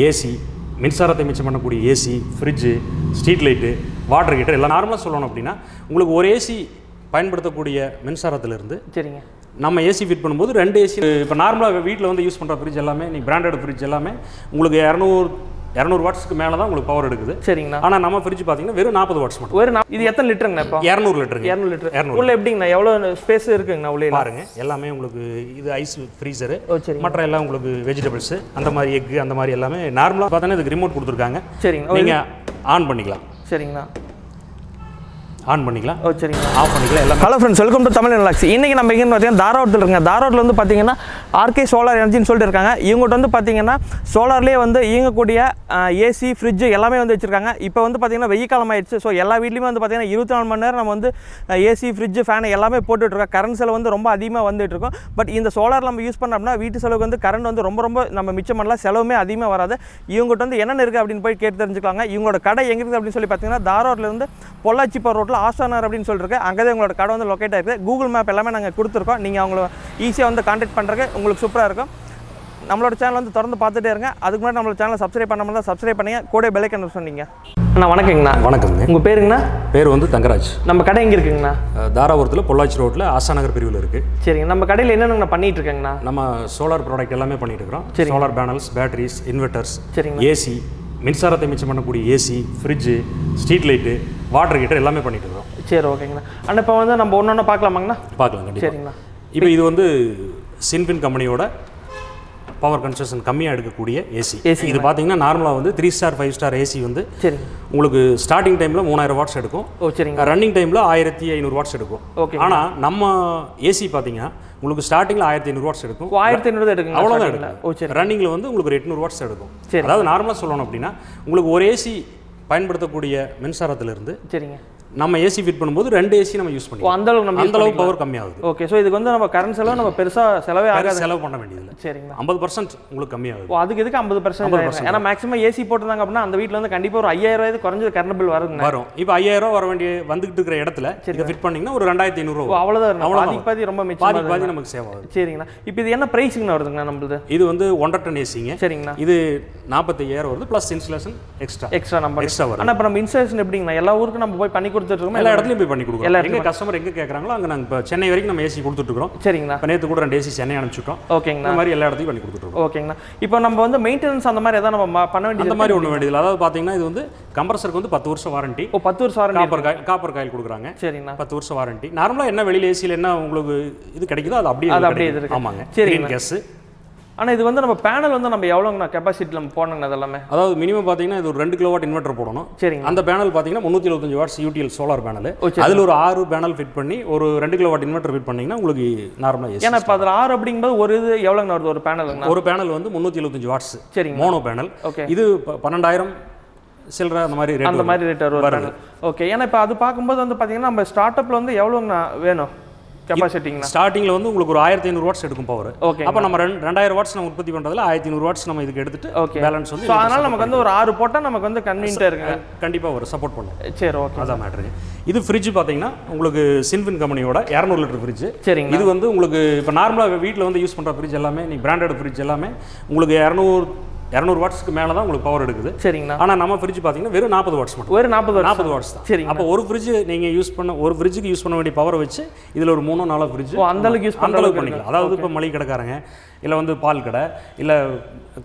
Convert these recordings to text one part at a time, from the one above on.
AC, மின்சாரத்தை மிச்சம் பண்ணக்கூடிய AC, fridge, street light, water heater எல்லாம் நார்மலாக சொல்லணும் அப்படின்னா உங்களுக்கு ஒரு ஏசி பயன்படுத்தக்கூடிய மின்சாரத்திலிருந்து சரிங்க நம்ம ஏசி ஃபிட் பண்ணும்போது 2 ஏசி. இப்போ நார்மலாக வீட்டில் வந்து யூஸ் பண்ணுற ஃப்ரிட்ஜ் எல்லாமே நீங்கள் பிராண்டட் ஃப்ரிட்ஜ் எல்லாமே உங்களுக்கு 200 வாட்ஸ்க்கு மேலே தான் உங்களுக்கு பவர் எடுக்குது. சரிங்கண்ணா. ஆனால் நம்ம ஃப்ரிட்ஜ் பார்த்தீங்கன்னா வெறும் 40 வாட்ஸ் மட்டும். வெறும் இது எத்தனை லிட்டருங்கண்ணா? இப்போ 200 லிட்டருங்க. 200 லிட்டர். உள்ள எப்படிங்கண்ணா எவ்வளோ ஸ்பேஸ் இருக்குங்கண்ணா உள்ளே? பாருங்க எல்லாமே உங்களுக்கு இது ஐஸ் ஃப்ரீசரு, மற்ற எல்லாம் உங்களுக்கு வெஜிடபிள்ஸ், அந்த மாதிரி எக்கு, அந்த மாதிரி எல்லாமே நார்மலாக பார்த்தீங்கன்னா இதுக்கு ரிமோட் கொடுத்துருக்காங்க. சரிங்க. நீங்கள் ஆன் பண்ணிக்கலாம். சரிங்கண்ணா. ஆன் பண்ணிக்கலாம். சரிங்க. ஆஃப் பண்ணிக்கலாம் எல்லாம். Hello friends, welcome to Tamil relax. இன்றைக்கி நம்ம எங்கேன்னு பார்த்தீங்கன்னா தாராபுரத்தில் இருக்குங்க. தாராபுரத்தில் வந்து பார்த்தீங்கன்னா ஆர்கே சோலார் எனர்ஜின்னு சொல்லிட்டு இருக்காங்க. இவங்ககிட்ட வந்து பார்த்தீங்கன்னா சோலார்லேயே வந்து இயங்கக்கூடிய ஏசி, ஃப்ரிட்ஜு எல்லாமே வந்து வச்சுருக்காங்க. இப்போ வந்து பார்த்தீங்கன்னா வெயில் காலம் ஆயிடுச்சு. ஸோ எல்லா வீட்லேயுமே வந்து பார்த்தீங்கன்னா 24 மணி நேரம் நம்ம வந்து ஏசி, ஃப்ரிட்ஜு, ஃபேன் எல்லாமே போட்டுட்ருக்கோம். கரண்ட் செலவு வந்து ரொம்ப அதிகமாக வந்துட்டுருக்கோம். பட் இந்த சோலார் நம்ம யூஸ் பண்ணோம்னா வீட்டு செலவுக்கு வந்து கரண்ட் வந்து ரொம்ப நம்ம மிச்சம் பண்ணலாம், செலவுமே அதிகமாக வராது. இவங்ககிட்ட வந்து என்னென்ன இருக்குது அப்படின்னு போய் கேட்டு தெரிஞ்சுக்கலாங்க. இவங்களோட கடை எங்கே இருக்குது அப்படின்னு சொல்லி பார்த்தீங்கன்னா தாராபுரத்துலேருந்து பொள்ளாச்சி ரோட்டில் ஆஷா நகர் அப்படின்னு சொல்லிருக்கு. அங்கே தான் உங்களோட கடை வந்து லொக்கேட் ஆகிருக்கு. கூகுள் மேப் எல்லாமே நாங்கள் கொடுத்துருக்கோம். நீங்கள் அவங்கள ஈஸியாக வந்து கான்டாக்ட் பண்ணுறதுக்கு உங்களுக்கு சூப்பராக இருக்கும். நம்மளோட சேனல் வந்து தொடர்ந்து பார்த்துட்டே இருங்க. அதுக்கு முன்னாடி நம்மளோட சேனலை சப்ஸ்கிரைப் பண்ணாமல் தான் சப்ஸ்கிரைப் பண்ணிங்க, கூட பெல் ஐக்கான் சொன்னீங்க. அண்ணா வணக்கங்கண்ணா. வணக்கங்க. உங்கள் பேருங்கண்ணா? பேர் வந்து தங்கராஜ். நம்ம கடை எங்கே இருக்குங்கண்ணா? தாராபுரத்தில் பொள்ளாச்சி ரோட்டில் ஆஷா நகர் பிரிவில் இருக்குது. சரிங்க. நம்ம கடையில் என்னென்ன பண்ணிட்டு இருக்கேங்கண்ணா? நம்ம சோலார் ப்ராடக்ட் எல்லாமே பண்ணிட்டு இருக்கிறோம். சோலார் பேனல்ஸ், பேட்டரிஸ், இன்வெர்டர்ஸ், சரிங்க, ஏசி, மின்சாரத்தை மிச்சம் பண்ணக்கூடிய AC, fridge, street light, water heater எல்லாமே பண்ணிட்டு இருக்கோம். சரி, ஓகேங்கண்ணா. அண்ணா இப்போ வந்து நம்ம ஒன்று பார்க்கலாமாங்கண்ணா? பார்க்கலாம் கண்டிப்பாக. சரிங்கண்ணா. இப்போ இது வந்து சின்பின் கம்பெனியோட பவர் கன்சம்ஷன் கம்மியாக எடுக்கக்கூடிய ஏசி. இது பார்த்தீங்கன்னா நார்மலாக வந்து 3 ஸ்டார் 5 ஸ்டார் ஏசி வந்து சரி உங்களுக்கு ஸ்டார்டிங் டைமில் 3000 வாட்ஸ் எடுக்கும். ஓ சரிங்க. ரன்னிங் டைமில் 1500 வாட்ஸ் எடுக்கும். ஓகே. ஆனால் நம்ம ஏசி பார்த்தீங்கன்னா உங்களுக்கு ஸ்டார்டிங்கில் 1500 வாட்ஸ் எடுக்கும். 1500 எடுக்கும், அவ்வளோதான் எடுக்கும். ஓ சரி. ரன்னிங்கில் வந்து உங்களுக்கு ஒரு 800 வாட்ஸ் எடுக்கும். அதாவது நார்மலாக சொல்லணும் அப்படின்னா உங்களுக்கு ஒரு ஏசி பயன்படுத்தக்கூடிய மின்சாரத்திலிருந்து சரிங்க நம்ம ஏசி ஃபிட் பண்ணும்போது 2 ஏசி நம்ம யூஸ் பண்ணுவோம். அந்த அளவுக்கு பவர் கம்மியாகுது. ஓகே. ஸோ இதுக்கு வந்து நம்ம கரண்ட் செலவு நம்ம பெருசாக செலவு பண்ண வேண்டியதில்லை. சரிங்களா. 50% உங்களுக்கு கம்மியாகுது. அதுக்கு எதுக்கு 50%? ஏன்னா மேக்ஸிமம் ஏசி போட்டிருந்தாங்க அப்படின்னா அந்த வீட்டில் வந்து கண்டிப்பாக ஒரு 5000 குறைஞ்சது கரண்ட் பில் வரும். இப்போ 5000 வர வேண்டிய வந்துகிட்டு இருக்கிற இடத்துல இதை ஃபிட் பண்ணிங்கன்னா ஒரு 2500. அவ்வளோதான். பாதி ரொம்ப மிச்சம், பாதி நமக்கு சேவ் ஆகுது. சரிங்கண்ணா. இப்போ இது என்ன ப்ரைஸுங்கண்ணா வருதுங்கண்ணா நம்மளுது? இது வந்து 1.5 டன் ஏசிங்க. சரிங்கண்ணா. இது 45000 வருது plus installation extra number extra வரும். ஆனால் இப்போ நம்ம இன்ஸ்டலேஷன் எப்படிங்கண்ணா எல்லா ஊருக்கும் நம்ம போய் பண்ணி கொடுத்துட்ருக்கோம்? எல்லா இடத்துலையும் போய் பண்ணி கொடுக்குறோம். எங்க கஸ்டமர் எங்க கேட்குறாங்களோ அங்கே நாங்கள் இப்போ சென்னை வரைக்கும் நம்ம ஏசி கொடுத்துட்டு இருக்கோம். சரிங்களா. இப்போ நேற்று கூட 2 ஏசி சென்னை அனுப்பிச்சுட்டோம். ஓகேங்கண்ணா. இந்த மாதிரி எல்லா இடத்தையும் பண்ணி கொடுத்துருக்கோம். ஓகேங்கண்ணா. இப்போ நம்ம வந்து மெயின்டெனன்ஸ் அந்த மாதிரி எதாவது நம்ம பண்ண வேண்டியது? அந்த மாதிரி ஒன்றும் வேண்டியதில்லை. அதாவது பார்த்தீங்கன்னா இது வந்து கம்ப்ரஸருக்கு வந்து 10 வருஷம் வாரண்டி. 10 வருஷம் வாரண்டி. காப்பர் காயில் கொடுக்குறாங்க. சரிங்கண்ணா. 10 வருஷம் வாரண்டி. நார்மலாக என்ன வெளியில் ஏசியில் என்ன உங்களுக்கு இது கிடைக்குதோ அது அப்படியே இருக்கு. ஆமாங்க. சரி கேஸ். ஆனால் இது வந்து நம்ம பேனல் வந்து நம்ம எவ்வளோங்கண்ணா கெப்பாசிட்டி நம்ம போடணுங்கண்ணா? அதெல்லாமே அதாவது மினிமம் பார்த்தீங்கன்னா இது ஒரு 2 கிலோவாட் இன்வெர்டர் போடணும். சரிங்க. அந்த பேனல் பார்த்தீங்கன்னா 375 வாட்ஸ் யூடிஎல் சோலார் பேனல். அதில் ஒரு 6 பேனல் ஃபிட் பண்ணி ஒரு 2 கிலோவாட் இன்வெர்டர் ஃபிட் பண்ணிங்கன்னா உங்களுக்கு நார்மலாக ஏசி. ஏன்னா இப்போ அதில் 6 அப்படிங்கும்போது ஒரு இது எவ்வளோங்கண்ணா வருது ஒரு பேனலுங்கண்ணா? ஒரு பேனல் வந்து 375 வாட்ஸ். சரிங்க. Mono panel. ஓகே. இது 12000 சில்லற அந்த மாதிரி ரேட் வருது. ஓகே. ஏன்னா இப்போ அது பார்க்கும்போது வந்து பார்த்தீங்கன்னா நம்ம ஸ்டார்ட் அப்பில் வந்து எவ்வளோங்கண்ணா வேணும் கெப்பாசிட்டிங்கண்ணா? ஸ்டார்டிங்கில் வந்து உங்களுக்கு ஒரு 1500 வாட்ஸ் எடுக்கும் பவர். ஓகே. அப்போ நம்ம 2000 வாட்ஸ் நம்ம உற்பத்தி பண்ணுறதுல 1500 வாட்ஸ் நம்ம இதுக்கு எடுத்துட்டு ஓகே பேலன்ஸ் வந்து அதனால நமக்கு வந்து ஒரு 6 போட்டால் நமக்கு வந்து கன்வீனியன்ட்டாக இருக்குங்க. கண்டிப்பாக ஒரு சப்போர்ட் பண்ணும். சரி, ஓகே. அதான் மேட்ரு. இது ஃப்ரிட்ஜ் பார்த்தீங்கன்னா உங்களுக்கு சின்பின் கம்பெனியோட 200 லிட்டர் ஃப்ரிட்ஜ். சரிங்க. இது வந்து உங்களுக்கு இப்போ நார்மலாக வீட்டில் வந்து யூஸ் பண்ணுற ஃப்ரிட்ஜ் எல்லாமே நீங்கள் பிராண்டட் ஃப்ரிட்ஜ் எல்லாமே உங்களுக்கு 200 வாட்ஸ்க்கு மேலே தான் உங்களுக்கு பவர் எடுக்குது. சரிங்கண்ணா. ஆனால் நம்ம ஃப்ரிட்ஜ் பார்த்தீங்கன்னா வெறும் 40 வாட்ஸ் மட்டும். வெறும் 40 வாட்ஸ் தான். சரி. அப்போ ஒரு ஃப்ரிட்ஜ் நீங்கள் ஒரு ஃப்ரிட்ஜுக்கு யூஸ் பண்ண வேண்டிய பவரை வச்சு இதில் ஒரு 3-4 ஃப்ரிட்ஜ் அந்த அளவுக்கு யூஸ் பண்ணிக்கலாம். அதாவது இப்போ மளிகை கடைக்காரங்க இல்லை வந்து பால் கடை இல்லை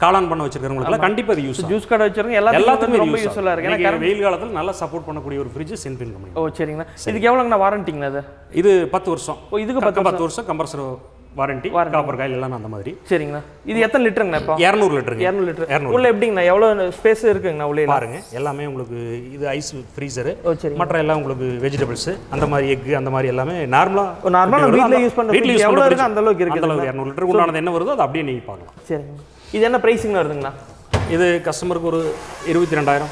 காளான் பண்ண வச்சிருக்கிறவங்களுக்குலாம் கண்டிப்பாக இது ஜூஸ் கடை வச்சிருக்கோங்க எல்லாத்துக்குமே ரொம்ப யூஸ்ஃபுல்லாக இருக்குது. ஏன்னா வெயில் காலத்தில் நல்லா சப்போர்ட் பண்ணக்கூடிய ஒரு ஃப்ரிட்ஜ் சின்பின் கம்பெனி. ஓ சரிங்கண்ணா. இதுக்கு எவ்வளோங்கண்ணா வாரண்டிங்கண்ணா? அது இது 10 வருஷம். இதுக்கு 10 வருஷம் கம்ப்ரஸர் வாரண்டி, காப்பர் காயில் எல்லாம் அந்த மாதிரி. சரிங்கண்ணா. இது எத்தனை லிட்டருங்கண்ணா? இப்போ 200 லிட்டருங்க. 200 லிட்டர். உள்ள எப்படிங்கண்ணா எவ்வளோ ஸ்பேஸ் இருக்குங்கண்ணா உள்ளே? பாருங்க எல்லாமே உங்களுக்கு இது ஐஸ் ஃப்ரீசரு, மற்ற எல்லாம் உங்களுக்கு வெஜிடபிள்ஸ், அந்த மாதிரி எக்கு, அந்த மாதிரி எல்லாமே நார்மலாக வீட்டில் யூஸ் பண்ணுற எவ்வளோ இருக்குது அந்த அளவுக்கு இருக்குது. அந்த அளவுக்கு 200 லிட்டருக்கு உண்டானது என்ன வருதோ அது அப்படியே நீங்கள் பார்க்கலாம். சரிங்க. இது என்ன ப்ரைஸிங்னா வருதுங்கண்ணா? இது கஸ்டமருக்கு ஒரு 22,000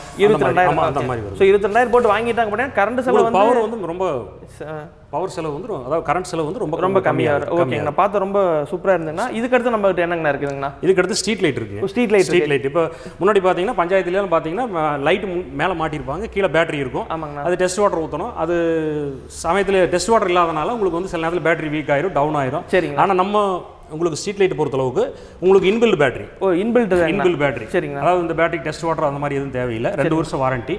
அந்த மாதிரி வரும். ஸோ 22,000 போட்டு வாங்கிட்டாங்க அப்படின்னா கரண்ட் செலவு வந்து பவர் வந்து ரொம்ப பவர் செலவு வந்து அதாவது கரண்ட் செலவு வந்து ரொம்ப கம்மியாக இருக்கும். ஓகே. நான் பார்த்து ரொம்ப சூப்பராக இருந்ததுன்னா இதுக்கடுத்து நம்ம என்னங்கண்ணா இருக்குதுங்கண்ணா? இதுக்கடுத்து ஸ்ட்ரீட் லைட் இருக்குது. ஸ்ட்ரீட் லைட் இப்போ முன்னாடி பார்த்தீங்கன்னா பஞ்சாயத்துலாம் பார்த்தீங்கன்னா லைட் மேலே மாட்டியிருப்பாங்க, கீழே பேட்டரி இருக்கும். ஆமாங்கண்ணா. அது டெஸ்ட் வாட்டர் ஊற்றணும். அது சமயத்தில் டெஸ்ட் வாட்டர் இல்லாதனால உங்களுக்கு வந்து சில நேரத்தில் பேட்டரி வீக் ஆயிரும், டவுன் ஆயிரும். சரிங்க. ஆனால் நம்ம உங்களுக்கு ஸ்ட்ரீட் லைட் பொறுத்தளவுக்கு உங்களுக்கு இன்பில்ட் பேட்டரி. Inbuilt battery. சரிங்க. அதாவது இந்த பேட்டரி டெஸ்ட் வாட்டர் அந்த மாதிரி எதுவும் தேவையில்லை. 2 வருஷம் வாரண்டி.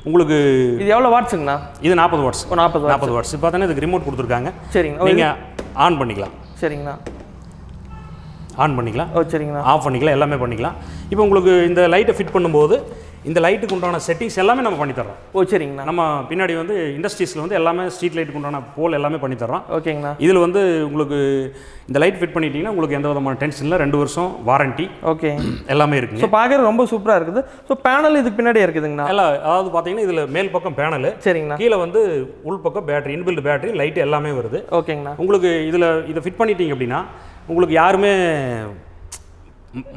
உங்களுக்கு இது எவ்வளோ வாட்ஸுங்கண்ணா? இது 40 வாட்ஸ். 40 வாட்ஸ். இப்போ பார்த்தீங்கன்னா இதுக்கு ரிமோட் கொடுத்துருக்காங்க. சரிங்க. நீங்கள் ஆன் பண்ணிக்கலாம். சரிங்கண்ணா. ஆன் பண்ணிக்கலாம். சரிங்கண்ணா. ஆஃப் பண்ணிக்கலாம், எல்லாமே பண்ணிக்கலாம். இப்போ உங்களுக்கு இந்த லைட்டை ஃபிட் பண்ணும்போது இந்த லைட்டுக்கு உண்டான செட்டிங்ஸ் எல்லாமே நம்ம பண்ணித்தரோம். சரிங்கண்ணா. நம்ம பின்னாடி வந்து இண்டஸ்ட்ரீஸில் வந்து எல்லாமே ஸ்ட்ரீட் லைட்டுக்கு உண்டான போல் எல்லாமே பண்ணித்தரோம். ஓகேங்கண்ணா. இதில் வந்து உங்களுக்கு இந்த லைட் ஃபிட் பண்ணிட்டீங்கன்னா உங்களுக்கு எந்த விதமான டென்ஷன் இல்லை. 2 வருஷம் வாரண்டி. ஓகே. எல்லாமே இருக்குங்க. ஸோ பார்க்குறது ரொம்ப சூப்பராக இருக்குது. ஸோ பேனல் இதுக்கு பின்னாடியே இருக்குதுங்கண்ணா. எல்லாம் அதாவது பார்த்தீங்கன்னா இதில் மேல் பக்கம் பேனல். சரிங்கண்ணா. கீழே வந்து உள் பக்கம் பேட்டரி, இன்பில்ட் பேட்டரி, லைட் எல்லாமே வருது. ஓகேங்கண்ணா. உங்களுக்கு இதை ஃபிட் பண்ணிட்டீங்க அப்படின்னா உங்களுக்கு யாருமே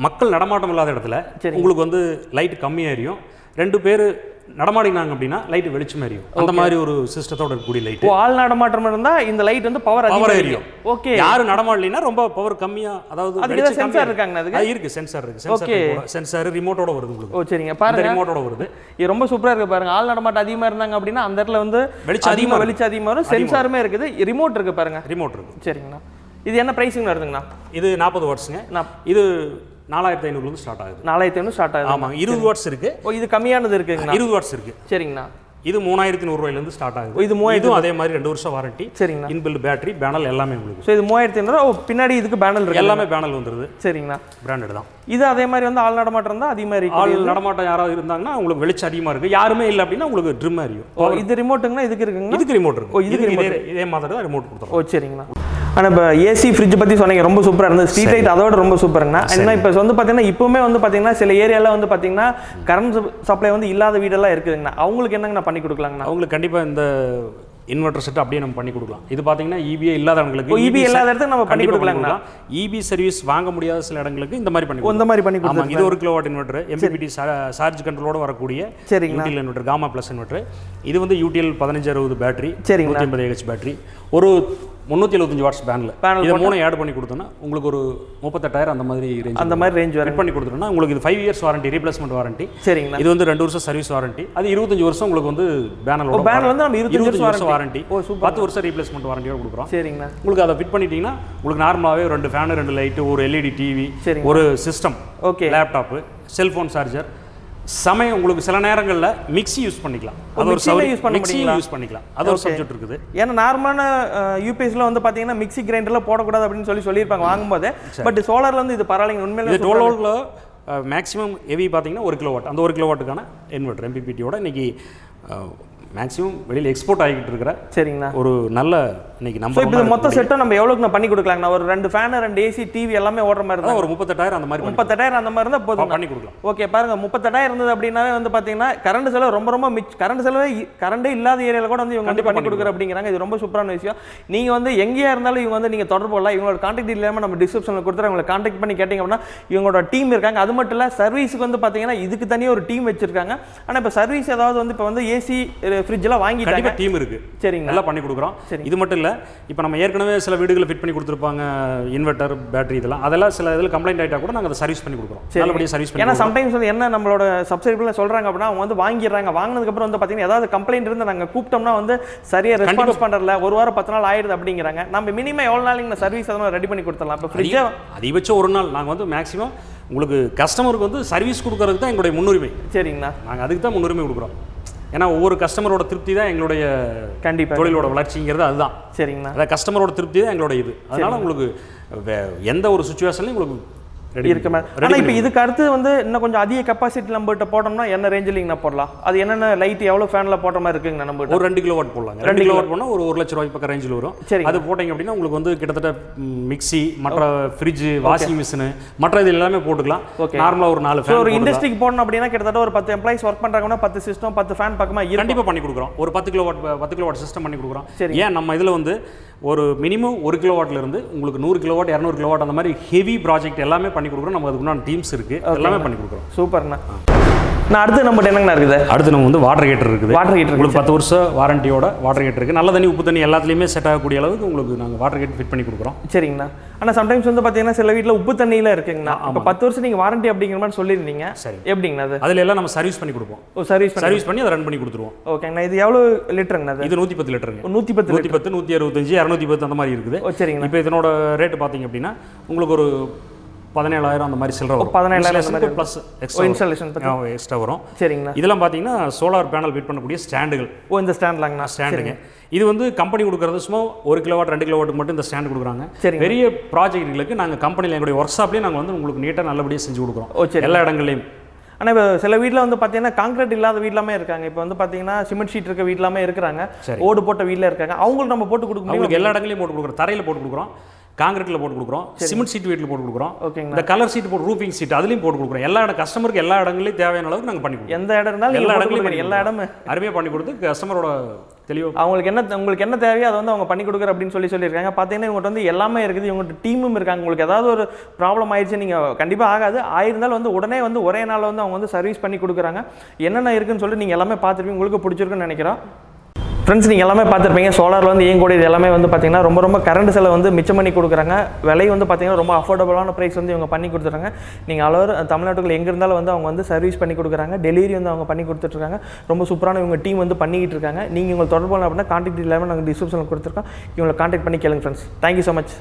மக்கள் நடமாட்டம் இல்லாத இடத்துல உங்களுக்கு வந்து லைட் கம்மியாக எரியும். 2 பேர் நடமாடினாங்க அப்படின்னா லைட் வெளிச்சம் எரியும். அந்த மாதிரி ஒரு சிஸ்டத்தோட இருக்கக்கூடிய லைட். ஆள் நடமாட்டம் இருந்தால் இந்த லைட் வந்து பவர் எரியும். ஓகே. யாரும் நடமாடலைன்னா ரொம்ப பவர் கம்மியாக, அதாவது சென்சார் இருக்காங்க. அது இருக்கு, சென்சார் இருக்கு. சென்சார் ரிமோட்டோட வருது உங்களுக்கு. சரிங்க. பாருங்க, ரிமோட்டோட வருது. இது ரொம்ப சூப்பராக இருக்கு. பாருங்க, ஆள் நடமாட்டம் அதிகமாக இருந்தாங்க அப்படின்னா அந்த இடத்துல வந்து வெளிச்சம் அதிகமாக வரும். சென்சாருமே இருக்குது, ரிமோட் இருக்கு. பாருங்க, ரிமோட் இருக்கு. சரிங்கண்ணா. இது என்ன பிரைசிங் வருதுங்கண்ணா? இது 40 வாட்ஸுங்க. இது 4500 ஸ்டார்ட் ஆகுது. 4500 ஸ்டார்ட் ஆகுது. ஆமாம். 20 வாட்ஸ் இருக்கு. இது கம்மியானது இருக்குங்கண்ணா. 20 வாட்ஸ் இருக்கு. சரிங்கண்ணா. இது 3100 ரூபாயிலிருந்து ஸ்டார்ட் ஆகுது. இது 3000. அதே மாதிரி 2 வருஷம் வாரண்டி. சரிங்கண்ணா. இன்பில்ட் பேட்டரி, பேனல் எல்லாமே உங்களுக்கு. ஸோ இது 3500. பின்னாடி இதுக்கு பேனல் இருக்கு. எல்லாமே பேனல் வந்துருது. சரிங்கண்ணா. பிராண்டட் தான். இது அதே மாதிரி வந்து ஆள் நடமாட்டம் இருந்தால் அதே மாதிரி ஆள் நடமாட்டம் யாராவது இருந்தாங்கன்னா உங்களுக்கு வெளிச்சம் அதிகமாக இருக்கு. யாருமே இல்லை அப்படின்னா உங்களுக்கு ட்ரிம் எரியும். இது ரிமோட்டுங்கன்னா இதுக்கு இருக்குங்க. இதுக்கு ரிமோட் இருக்கு. இதுக்கு இதே மாதிரி தான் ரிமோட் கொடுத்துருவோம். சரிங்கண்ணா. ஆனால் இப்போ ஏசி ஃப்ரிட்ஜ் பற்றி சொன்னீங்க, ரொம்ப சூப்பராக இருந்தது. ஸ்ட்ரீட் லைட் அதோட ரொம்ப சூப்பருங்கண்ணா. ஏன்னா இப்போ வந்து பார்த்தீங்கன்னா இப்போவுமே வந்து பார்த்தீங்கன்னா சில ஏரியாவில் வந்து பார்த்தீங்கன்னா கரண்ட் சப்ளை வந்து இல்லாத வீடெல்லாம் இருக்குதுங்கண்ணா. அவங்களுக்கு என்னங்கண்ணா பண்ணி கொடுக்கலாங்கண்ணா? அவங்களுக்கு கண்டிப்பாக இந்த இன்வெர்டர் செட் அப்படியே நம்ம பண்ணி கொடுக்கலாம். இது பார்த்தீங்கன்னா இபிஏ இல்லாதவங்களுக்கு, இபி இல்லாத இடத்துக்கு நம்ம பண்ணி கொடுக்கலாங்கண்ணா. இபி சர்வீஸ் வாங்க முடியாத சில இடங்களுக்கு இந்த மாதிரி பண்ணி கொடுக்கலாம். இது 1 கிலோவாட் இன்வெர்டர், எம்பிபிடி சார்ஜ் கண்ட்ரோலோட வரக்கூடிய UTL inverter, gamma plus inverter. இது வந்து யூடிஎல் 1560 பேட்டரி, 150 AH பேட்டரி, ஒரு 375 வாட்ஸ் பேனல். இதை 3 ஆட் பண்ணி கொடுத்தோன்னா உங்களுக்கு ஒரு 38,000 அந்த மாதிரி ரேஞ்ச் வரை பண்ணி கொடுத்துட்டோம்னா உங்களுக்கு இது 5 இயர்ஸ் வாரண்டி, ரீப்ளேஸ்மெண்ட் வாரண்டி. சரிங்கண்ணா. இது வந்து 2 வருஷம் சர்வீஸ் வாரண்டி. அது 25 வருஷம் உங்களுக்கு வந்து பேனல் வந்து நம்ம 25 வருஷம் வாரண்டி, 10 வருஷம் ரீப்ளேஸ்மெண்ட் வாரண்டியோட கொடுக்குறோம். சரிங்கண்ணா. உங்களுக்கு அதை ஃபிட் பண்ணிட்டீங்கன்னா உங்களுக்கு நார்மலாகவே 2 ஃபேனு, 2 லைட்டு, ஒரு எல்இடி டிவி, ஒரு சிஸ்டம், லேப்டாப்பு, செல்ஃபோன் சார்ஜர், சமயம் உங்களுக்கு சில நேரங்களில் மிக்ஸி யூஸ் பண்ணிக்கலாம். அது ஒரு மிக்ஸி யூஸ் பண்ணிக்கலாம். அது ஒரு சப்ஜெக்ட் இருக்குது. ஏன்னா நார்மலான யூபிஎஸ்ல வந்து பார்த்தீங்கன்னா மிக்ஸி கிரைண்டரில் போடக்கூடாது அப்படின்னு சொல்லியிருப்பாங்க வாங்கும்போது. பட் சோலாரில் வந்து இது பரவாயில்லைங்க. உண்மையிலே 12 வோல்ட்டில் மேக்ஸிமம் ஹெவி பார்த்தீங்கன்னா 1 கிலோவாட். அந்த 1 கிலோவாட்டுக்கான இன்வெர்டர் எம்பிபிடியோட இன்னைக்கு மேக்ஸிமம் வெளியில் எக்ஸ்போர்ட் ஆகிட்டு இருக்கிற சரிங்கண்ணா ஒரு நல்ல இன்னைக்கு நம்ம இப்போ மொத்த செட்டை நம்ம எவ்வளோக்கு நான் பண்ணி கொடுக்கலாங்கண்ணா? ஒரு 2 ஃபேனு, 2 ஏசி, டிவி எல்லாமே ஓடுற மாதிரி இருந்தால் ஒரு 38,000 அந்த மாதிரி 38,000 அந்த மாதிரி இருந்தால் போதும், பண்ணி கொடுக்கலாம். ஓகே. பாருங்க, 38,000 இருந்தது அப்படின்னாவே வந்து பார்த்தீங்கன்னா கரண்ட் செலவு ரொம்ப கரண்ட் செலவு கரண்டே இல்லாத ஏரியாவில் கூட வந்து இவங்க வந்து பண்ணி கொடுக்குற அப்படிங்கிறாங்க. இது ரொம்ப சூப்பரான விஷயம். நீங்கள் வந்து எங்கேயா இருந்தாலும் இவங்க வந்து நீங்கள் தொடர்பு கொள்ளலாம். இவங்களோட கான்டாக்ட் இல்லாமல் நம்ம டிஸ்கிரிப்ஷனில் கொடுத்துட்டு அவங்களை கான்டாக்ட் பண்ணி கேட்டிங்க அப்படின்னா இவங்களோட டீம் இருக்காங்க. அது மட்டும் இல்லை, சர்வீஸுக்கு வந்து பார்த்தீங்கன்னா இதுக்கு தனியாக ஒரு டீம் வச்சிருக்காங்க. ஆனால் இப்போ சர்வீஸ் ஏதாவது வந்து இப்போ வந்து ஏசி ஃப்ரிட்ஜெலாம் வாங்கிட்டாங்க, டீம் இருக்கு. சரிங்க, நல்லா பண்ணி கொடுக்குறோம். இது மட்டும் இல்லை, இப்போ நம்ம ஏற்கனவே சில வீடுகளை ஃபிட் பண்ணி கொடுத்துருப்பாங்க இன்வெர்டர், பேட்டரி, அதெல்லாம் சில இதில் கம்ப்ளைண்ட் ஆகிட்டா கூட நாங்கள் அதை சர்வீஸ் பண்ணி கொடுக்குறோம். நல்லபடியாக சர்வீஸ் பண்ணி. ஏன்னா சம்டைம்ஸ் வந்து என்ன நம்மளோட சப்ஸ்கிரைபர்ல சொல்கிறாங்க அப்படின்னா அவங்க வந்து வாங்கிடுறாங்க. வாங்கினதுக்கப்புறம் வந்து பார்த்தீங்கன்னா ஏதாவது கம்ப்ளைண்ட் இருந்து நாங்கள் கூப்பிட்டோம்னா வந்து சரியாக ரெஸ்பான்ஸ் பண்ணுறல 1 வாரம் 10 நாள் ஆயிடுது அப்படிங்கிறாங்க. நம்ம மினிமம் எவ்வளோ நாள் இந்த சர்வீஸ் அதெல்லாம் ரெடி பண்ணி கொடுத்துடலாம். இப்போ ஃப்ரிட்ஜை அதிகபட்சம் 1 நாள் நாங்கள் வந்து மேக்ஸிமம் உங்களுக்கு கஸ்டமருக்கு வந்து சர்வீஸ் கொடுக்கறதுக்கு தான் எங்களுடைய முன்னுரிமை. சரிங்கண்ணா. நாங்கள் அதுக்கு தான் முன்னுரிமை கொடுக்குறோம். ஏன்னா ஒவ்வொரு கஸ்டமரோட திருப்தி தான் எங்களுடைய கண்டிப்பாக தொழிலோட வளர்ச்சிங்கிறது. அதுதான். சரிங்கண்ணா. அதாவது கஸ்டமரோட திருப்தி தான் எங்களோட இது. அதனால உங்களுக்கு எந்த ஒரு சுச்சுவேஷன்லையும் உங்களுக்கு இருக்கு மேம். ஆனால் இப்போ இதுக்கு அடுத்து வந்து இன்னும் கொஞ்சம் அதிக கெப்பாசிட்டி நம்மகிட்ட போட்டோம்னா என்ன ரேஞ்சில் நான் போடலாம்? அது என்னென்ன லைட் எவ்வளோ ஃபேனில் போடுற மாதிரி இருக்குங்க? நம்ம ஒரு 2 கிலோவாட் போடலாம். 2 கிலோவாட் போனால் ஒரு 1 லட்ச ரூபாய் பக்கம் ரேஞ்சில் வரும். சரி, அது போட்டிங்க அப்படின்னா உங்களுக்கு வந்து கிட்டத்தட்ட மிக்ஸி, மற்ற ஃப்ரிட்ஜ், வாஷிங் மிஷின், மற்ற இது எல்லாமே போட்டுக்கலாம். நார்மலாக ஒரு 4 ஃபேன். ஒரு இண்டஸ்ட்ரிக்கு போடணும் அப்படின்னா கிட்டத்தட்ட ஒரு 10 எம்ப்ளாயிஸ் ஒர்க் பண்ணுறாங்கன்னா 10 சிஸ்டம், 10 ஃபேன் பக்கமாக கண்டிப்பாக பண்ணி கொடுக்குறோம். ஒரு 10 கிலோவாட் சிஸ்டம் பண்ணி கொடுக்குறோம். ஏன் நம்ம இதில் வந்து ஒரு மினிமம் 1 கிலோவாட்ல இருந்து உங்களுக்கு 100 கிலோவாட், 200 கிலோவாட் அந்த மாதிரி ஹெவி ப்ராஜெக்ட் எல்லாமே பண்ணி பண்ணி கொடுக்குறோம். நம்ம அதுக்குண்டான டீம்ஸ் இருக்குது, எல்லாமே பண்ணி கொடுக்குறோம். சூப்பர்ண்ணா. நான் அடுத்து நம்மகிட்ட என்னங்கண்ணா இருக்குது? அடுத்து நம்ம வந்து வாட்டர் ஹீட்டர் இருக்குது. வாட்டர் ஹீட்டர் உங்களுக்கு 10 வருஷம் வாரண்டியோட வாட்டர் ஹீட்டர் இருக்குது. நல்ல தண்ணி உப்பு தண்ணி எல்லாத்துலேயுமே செட் ஆகக்கூடிய அளவுக்கு உங்களுக்கு நாங்கள் வாட்டர் ஹீட்டர் ஃபிட் பண்ணி கொடுக்குறோம். சரிங்கண்ணா. ஆனால் சம்டைம்ஸ் வந்து பார்த்தீங்கன்னா சில வீட்டில் உப்பு தண்ணியில் இருக்குங்கண்ணா. இப்போ 10 வருஷம் நீங்கள் வாரண்டி அப்படிங்கிற மாதிரி சொல்லியிருந்தீங்க. சரி, எப்படிங்கண்ணா அது? அதில் எல்லாம் நம்ம சர்வீஸ் பண்ணி கொடுப்போம். சர்வீஸ் பண்ணி அதை ரன் பண்ணி கொடுத்துருவோம். ஓகேங்கண்ணா. இது எவ்வளோ லிட்டருங்கண்ணா? இது 110 லிட்டருங்க. 110, 165, 210 அந்த மாதிரி இருக்குது. சரிங்கண்ணா. இப்போ இதனோட ரேட்டு பார்த்தீங்க அப்படின்னா உங்களுக்கு ஒரு 17,000 அந்த மாதிரி சில்லற வரும். 17,000 ப்ளஸ் எக்ஸ்ட்ரா இன்ஸ்டாலேஷன் எக்ஸ்ட்ரா வரும். சரிங்கண்ணா. இதெல்லாம் பார்த்தீங்கன்னா சோலார் பேனல் ஃபிட் பண்ணக்கூடிய ஸ்டாண்டுகள். இந்த ஸ்டாண்ட்லாங்கண்ணா? ஸ்டாண்டுங்க. இது வந்து கம்பெனி கொடுக்குறது சும்மா 1 கிலோவாட் 2 கிலோவாட்டுக்கு மட்டும் இந்த ஸ்டாண்ட் கொடுக்குறாங்க. பெரிய ப்ராஜெக்ட்டுகளுக்கு நாங்கள் கம்பெனியில் எங்களுடைய ஒர்க் ஷாப்லேயே நாங்கள் வந்து உங்களுக்கு நீட்டாக நல்லபடியாக செஞ்சு கொடுக்குறோம் எல்லா இடங்கள்லையும். ஆனால் இப்போ சில வீட்டில் வந்து பார்த்தீங்கன்னா கான்கிரீட் இல்லாத வீட்லாமே இருக்காங்க. இப்போ வந்து பார்த்தீங்கன்னா சிமெண்ட் ஷீட் இருக்க வீட்லாமே இருக்கிறாங்க, ஓடு போட்ட வீட்டில் இருக்காங்க. அவங்களுக்கு நம்ம போட்டு கொடுக்க முடியும். எல்லா இடங்களையும் போட்டு கொடுக்குறோம். தரையில் போட்டு கொடுக்குறோம், காங்கிரீட்டில் போட்டு கொடுக்குறோம், சிமெண்ட் சீட் வீட்டில் போட்டு கொடுக்குறோம். ஓகேங்க. இந்த கலர் சீட் போட்டு ரூஃபிங் சீட் அதுலேயும் போட்டு கொடுக்குறோம். எல்லா கஸ்டமருக்கு எல்லா இடங்களையும் தேவையான அளவுக்கு நாங்கள் பண்ணி கொடுக்குறோம். எந்த இடம் இருந்தாலும் எல்லா இடங்களையும் எல்லா இடமும் அருமையாக பண்ணி கொடுத்து கஸ்டமரோட தெளிவு உங்களுக்கு என்ன தேவையோ அதை வந்து அவங்க பண்ணி கொடுக்குற அப்படின்னு சொல்லியிருக்காங்க. பார்த்தீங்கன்னா இவங்கள்ட்ட வந்து எல்லாமே இருக்குது, இவங்கள்ட்ட டீமும் இருக்காங்க. உங்களுக்கு ஏதாவது ஒரு ப்ராப்ளம் ஆயிடுச்சு நீங்கள் கண்டிப்பாக ஆகாது, ஆயிருந்தாலும் வந்து உடனே வந்து ஒரே நாள் வந்து அவங்க வந்து சர்வீஸ் பண்ணி கொடுக்குறாங்க. என்னென்ன இருக்குன்னு சொல்லி நீங்கள் எல்லாமே பார்த்துருப்பீங்க, உங்களுக்கு பிடிச்சிருக்குன்னு நினைக்கிறோம். ஃப்ரெண்ட்ஸ், நீங்கள் எல்லாமே பார்த்துருப்பீங்க. சோலாரில் வந்து இயங்கக்கூடிய இது எல்லாமே வந்து பார்த்தீங்கன்னா ரொம்ப கரண்ட் செலவு வந்து மிச்சம் பண்ணி கொடுக்குறாங்க. விலை வந்து பார்த்தீங்கன்னா ரொம்ப அஃபோர்டபுளான ப்ரைஸ் வந்து இவங்க பண்ணி கொடுத்துட்றாங்க. நீங்கள் அளவு தமிழ்நாட்டுக்குள்ள எங்கே இருந்தாலும் வந்து அவங்க வந்து சர்வீஸ் பண்ணி கொடுக்குறாங்க. டெலிவரி வந்து அவங்க பண்ணி கொடுத்துட்ருக்காங்க. ரொம்ப சூப்பரான இவங்க டீம் வந்து பண்ணிக்கிட்டு இருக்காங்க. நீங்கள் உங்களுக்கு தொடர்பு அப்படின்னா கான்டாக்ட் எல்லாமே நாங்கள் டிஸ்கிரிப்ஷனில் கொடுத்துருக்கோம். இவங்களை கான்டாக்ட் பண்ணி கேளுங்க ஃப்ரெண்ட்ஸ். Thank you so much.